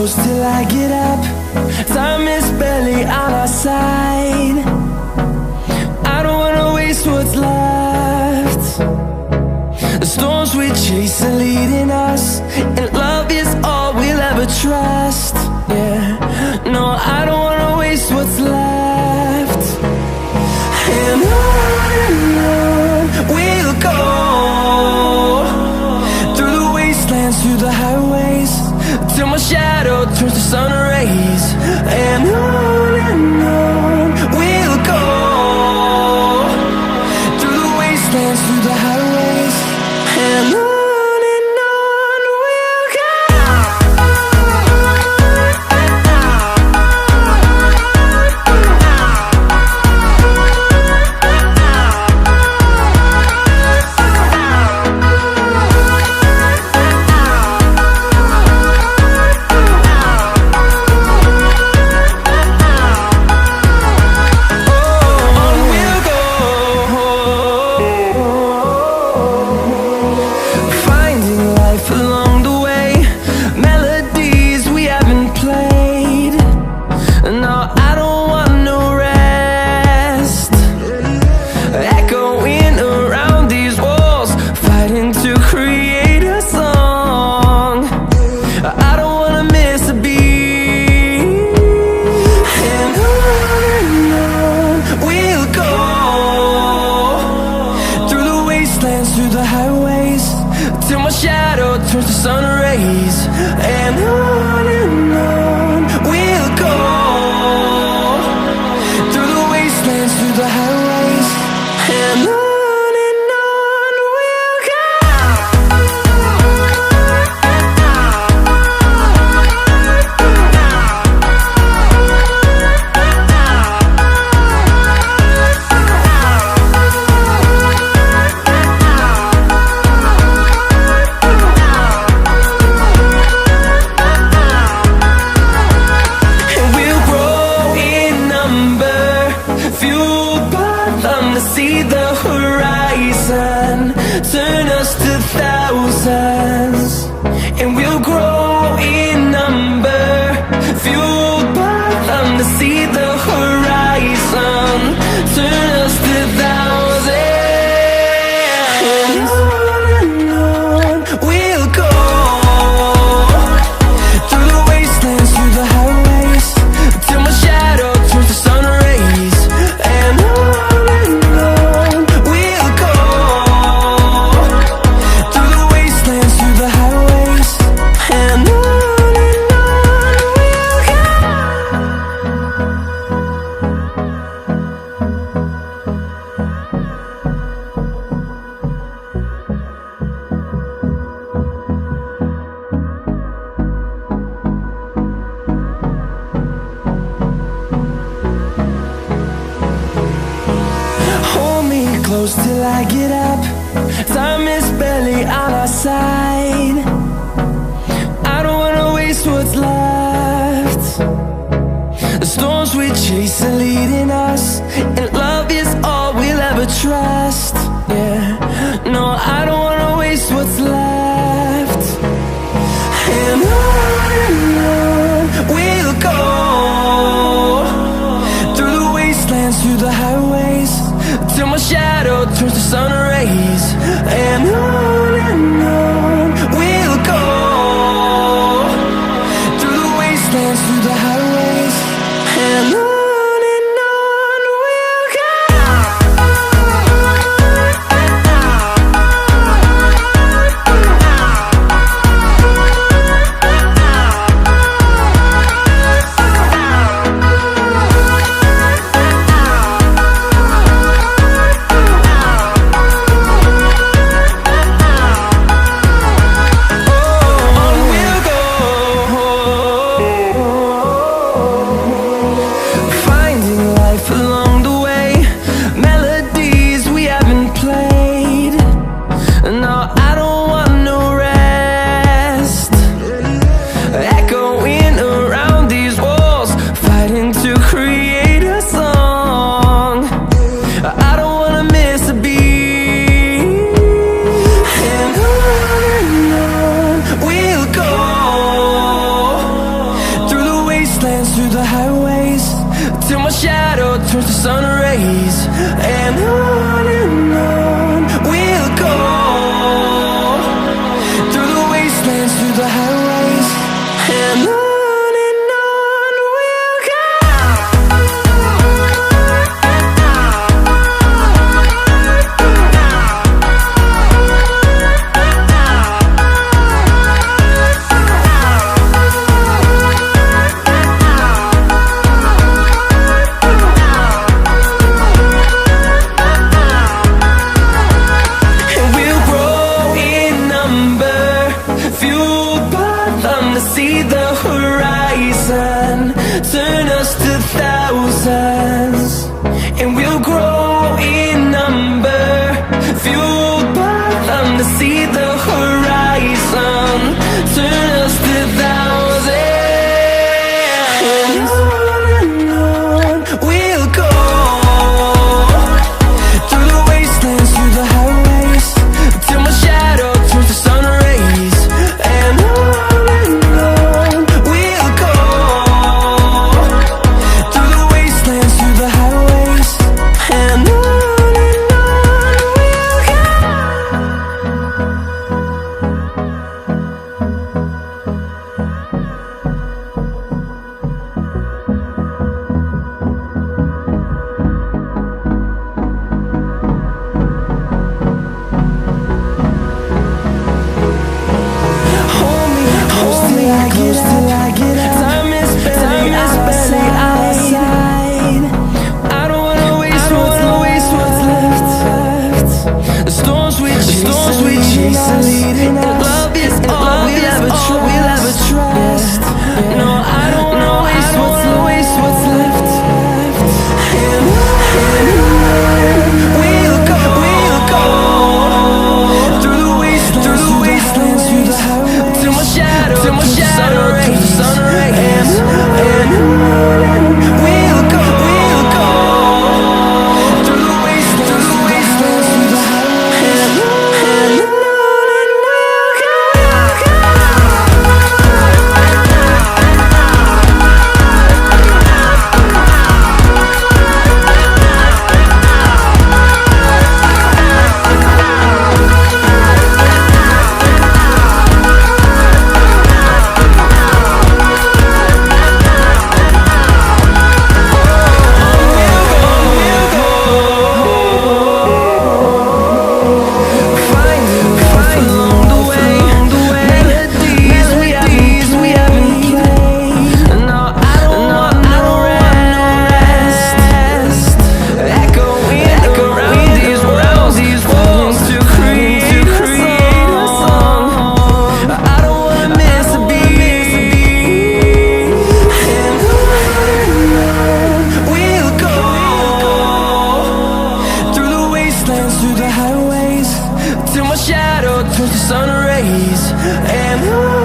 close till I get up. Time is barely on our side. I don't wanna waste what's left. The storms we chase are leading us, and love is all we'll ever trust. Yeah, no, I don't wanna waste what's left. And on we'll go, through the wastelands, through the highways, till my shadow turns to sun rays. And on we'll go, through the wastelands, through the highways, and on. Through the highways, till my shadow turns to sun rays. And on we'll go, through the wastelands, through the highways, and on. See the horizon turn us to thousands, and we'll grow in number, fueled by them. To see the horizon turn us to thousands, and on we'll go, through the wastelands, through the highways, till my shadow turns to sun rays. And on close till I get up. Time is barely on our side. I don't wanna waste what's left. The storms we chase are leading us, and love is all we'll ever trust. Yeah, no, I don't wanna waste what's left. And on we'll go, through the wastelands, through the highways, till my shadow turns to sun rays. And on we'll go, through the wastelands, through the highways, and on. shadow turns to sun rays, and